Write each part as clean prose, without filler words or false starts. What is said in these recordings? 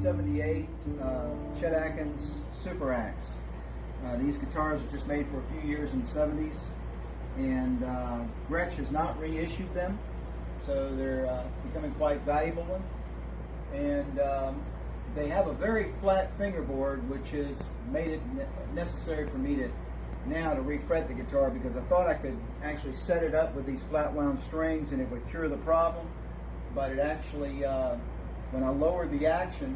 1978 Chet Atkins Super Axe. These guitars are just made for a few years in the 70s, and Gretsch has not reissued them, so they're becoming quite valuable. And they have a very flat fingerboard, which has made it necessary for me to now to refret the guitar, because I thought I could actually set it up with these flat wound strings and it would cure the problem, but it actually when I lowered the action,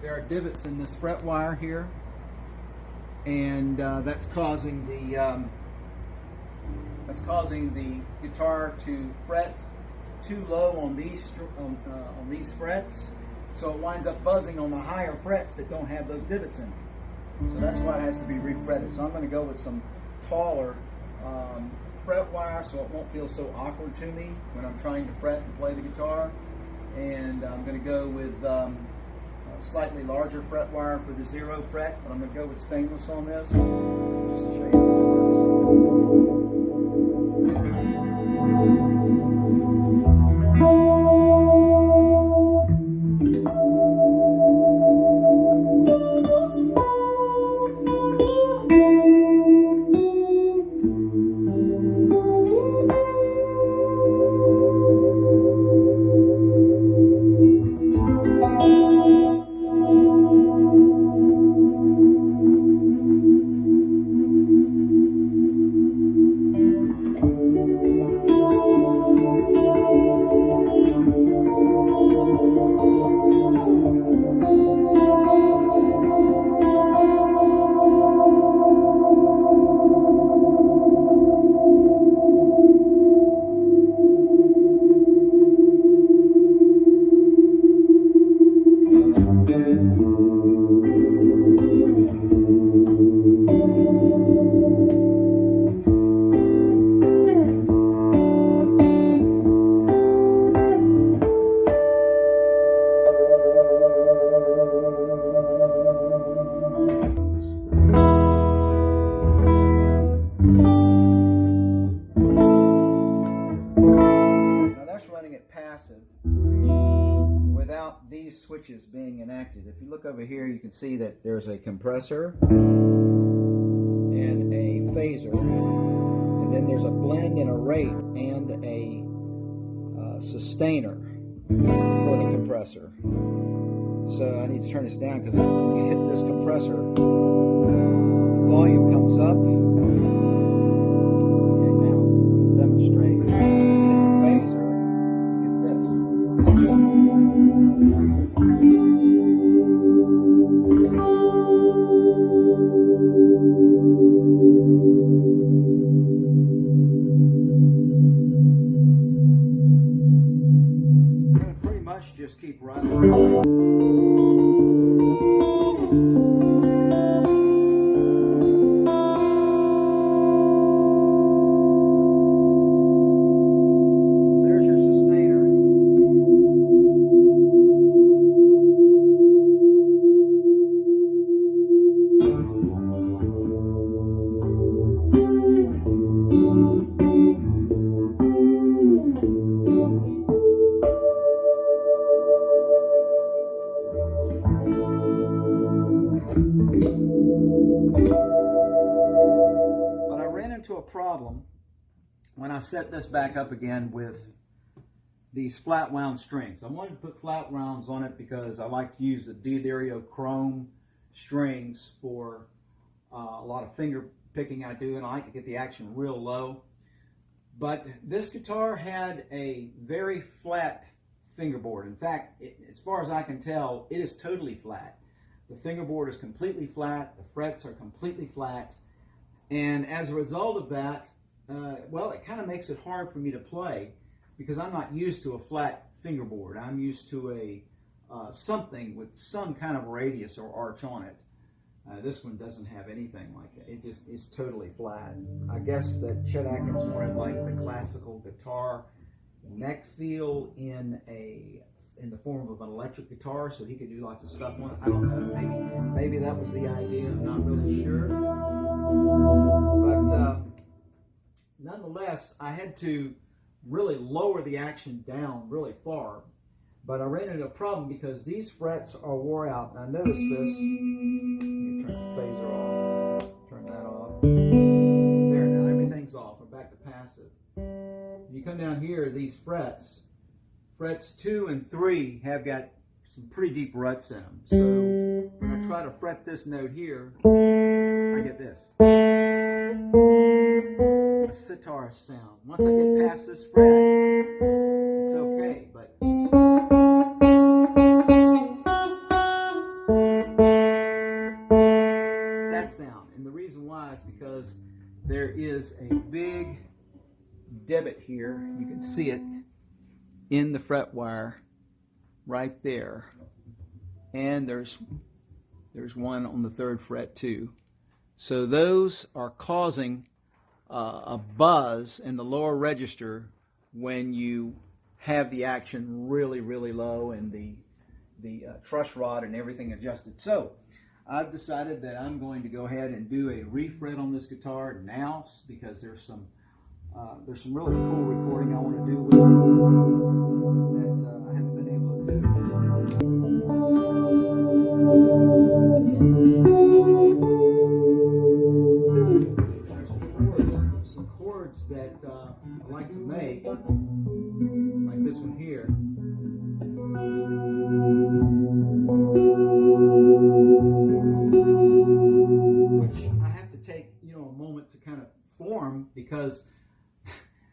there are divots in this fret wire here, and that's causing the guitar to fret too low on these frets, so it winds up buzzing on the higher frets that don't have those divots in them. So that's why it has to be refretted. So I'm going to go with some taller fret wire, so it won't feel so awkward to me when I'm trying to fret and play the guitar. And I'm going to go with a slightly larger fret wire for the 0 fret, but I'm going to go with stainless on this, just to show you how this passive without these switches being enacted. If you look over here, you can see that there's a compressor and a phaser, and then there's a blend and a rate and a sustainer for the compressor. So I need to turn this down, because when you hit this compressor, the volume comes up. Okay, now I'll demonstrate. Just keep running. But I ran into a problem when I set this back up again with these flat wound strings. I wanted to put flat wounds on it because I like to use the Diodario chrome strings for a lot of finger picking I do, and I like to get the action real low. But this guitar had a very flat fingerboard. In fact, as far as I can tell, it is totally flat. The fingerboard is completely flat, the frets are completely flat, and as a result of that, well, it kind of makes it hard for me to play, because I'm not used to a flat fingerboard. I'm used to a something with some kind of radius or arch on it. This one doesn't have anything like it. It just is totally flat. I guess that Chet Atkins wanted like the classical guitar neck feel in the form of an electric guitar, so he could do lots of stuff on it. I don't know. Maybe that was the idea. I'm not really sure. But nonetheless, I had to really lower the action down really far. But I ran into a problem because these frets are wore out. And I noticed this. Let me turn the phaser off. Turn that off. There, now everything's off. We're back to passive. You come down here, these frets 2 and 3 have got some pretty deep ruts in them. So when I try to fret this note here, I get this. A sitar sound. Once I get past this fret, it's okay, but that sound. And the reason why is because there is a big divot here. You can see it in the fret wire right there. And there's one on the 3rd fret too. So those are causing a buzz in the lower register when you have the action really, really low and the truss rod and everything adjusted. So I've decided that I'm going to go ahead and do a refret on this guitar now, because there's some really cool recording I want to do with it that I haven't been able to do. Some chords that I like to make, like this one here. Which I have to take, a moment to kind of form, because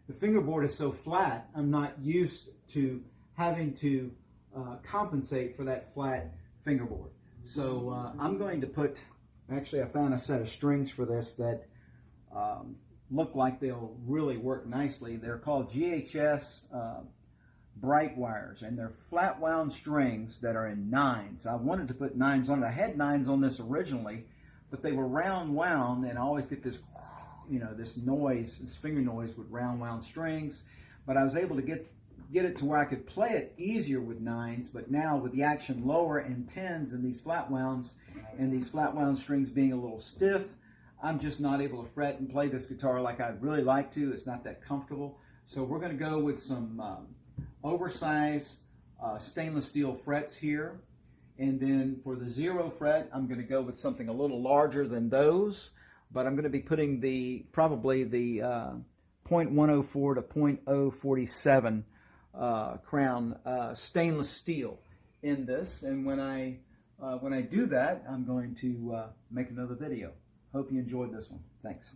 the fingerboard is so flat. I'm not used to having to compensate for that flat fingerboard. So I'm going to put, actually I found a set of strings for this that look like they'll really work nicely. They're called GHS bright wires, and they're flat wound strings that are in 9s. I wanted to put 9s on it. I had 9s on this originally, but they were round wound, and I always get this, this noise, this finger noise with round wound strings. But I was able to get it to where I could play it easier with 9s, but now with the action lower and 10s and these flat wounds, and these flat wound strings being a little stiff, I'm just not able to fret and play this guitar like I'd really like to. It's not that comfortable. So we're going to go with some oversized stainless steel frets here. And then for the 0 fret, I'm going to go with something a little larger than those. But I'm going to be putting probably the 0.104 to 0.047 crown stainless steel in this. And when I do that, I'm going to make another video. Hope you enjoyed this one. Thanks.